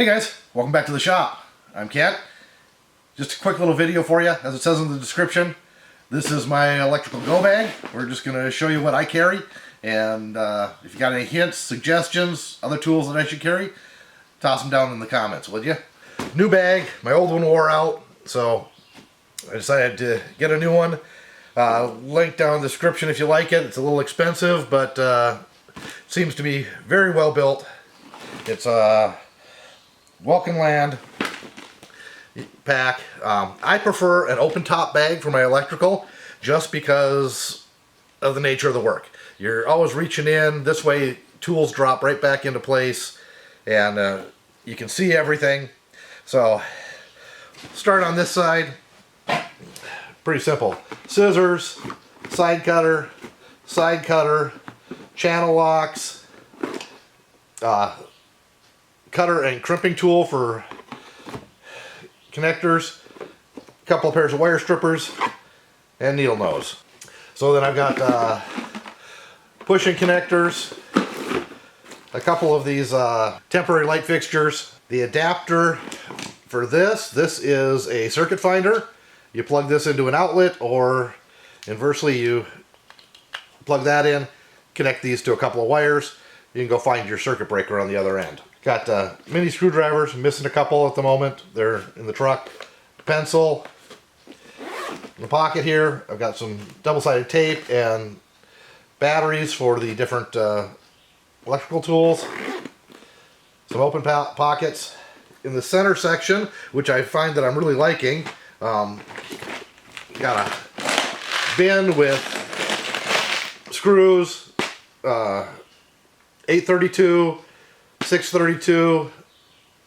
Hey guys, welcome back to the shop. I'm Kent. Just a quick little video for you, as it says in the description. This is my electrical go bag. We're just going to show you what I carry, and if you got any hints, suggestions, other tools that I should carry, toss them down in the comments, would you? New bag. My old one wore out, so I decided to get a new one. Link down in the description if you like it. It's a little expensive, but seems to be very well built. It's a Vulcan Land pack. I prefer an open top bag for my electrical just because of the nature of the work. You're always reaching in. This way tools drop right back into place and you can see everything. So start on this side. Pretty simple. Scissors, side cutter, channel locks, cutter and crimping tool for connectors, a couple of pairs of wire strippers, and needle nose. So then I've got pushing connectors, a couple of these temporary light fixtures. The adapter for this is a circuit finder. You plug this into an outlet, or inversely you plug that in, connect these to a couple of wires. You can go find your circuit breaker on the other end. Got mini screwdrivers, I'm missing a couple at the moment. They're in the truck. Pencil. In the pocket here, I've got some double-sided tape and batteries for the different electrical tools. Some open pockets. In the center section, which I find that I'm really liking, got a bin with screws, 832, 632,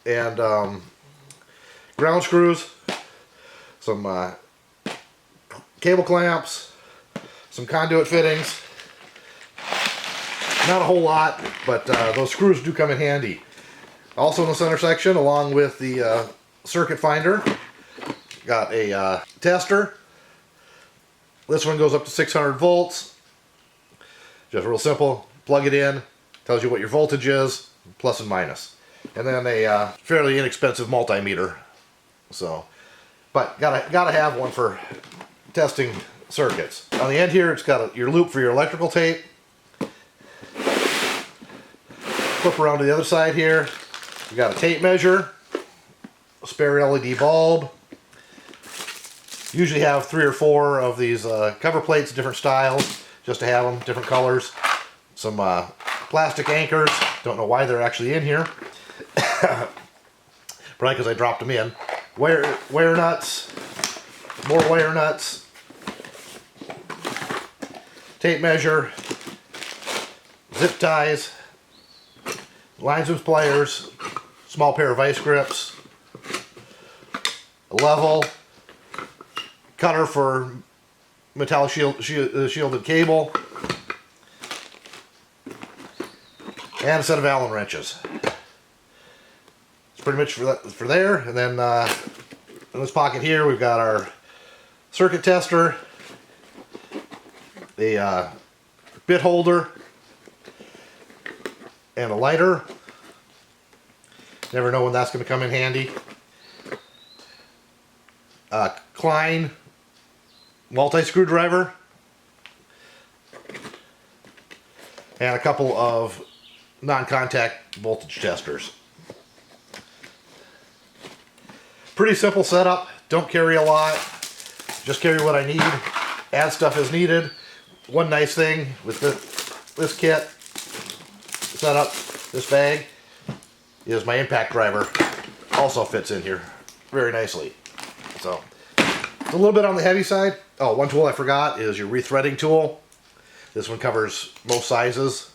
and ground screws, some cable clamps, some conduit fittings. Not a whole lot, but those screws do come in handy. Also in the center section, along with the circuit finder, got a tester. This one goes up to 600 volts. Just real simple. Plug it in. Tells you what your voltage is, plus and minus. And then a fairly inexpensive multimeter. So, but gotta have one for testing circuits. On the end here, it's got your loop for your electrical tape. Flip around to the other side here. You got a tape measure, a spare LED bulb. Usually have 3 or 4 of these cover plates, different styles, just to have them, different colors. Some plastic anchors. Don't know why they're actually in here. Probably because I dropped them in. Wire nuts. More wire nuts. Tape measure. Zip ties. Linesman's pliers. Small pair of vice grips. A level. Cutter for metallic shielded cable. And a set of Allen wrenches. It's pretty much for there. And then in this pocket here, we've got our circuit tester, a bit holder, and a lighter. Never know when that's going to come in handy. Klein multi-screwdriver. And a couple of non-contact voltage testers. Pretty simple setup. Don't carry a lot. Just carry what I need. Add stuff as needed. One nice thing with this kit setup, this bag, is my impact driver also fits in here very nicely. So it's a little bit on the heavy side. Oh, one tool I forgot is your rethreading tool. This one covers most sizes.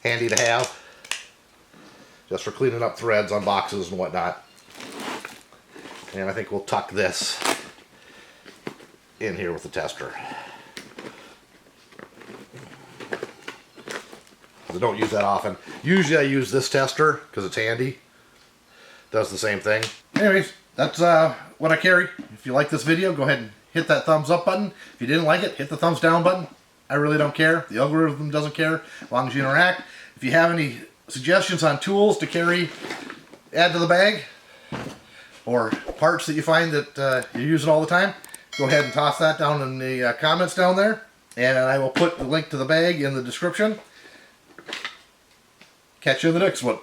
Handy to have, just for cleaning up threads on boxes and whatnot. And I think we'll tuck this in here with the tester. I don't use that often. Usually I use this tester because it's handy. Does the same thing. Anyways, that's what I carry. If you like this video, go ahead and hit that thumbs up button. If you didn't like it, hit the thumbs down button. I really don't care. The algorithm doesn't care as long as you interact. If you have any suggestions on tools to carry add to the bag, or parts that you find that you're using all the time, go ahead and toss that down in the comments down there, and I will put the link to the bag in the description. Catch you in the next one.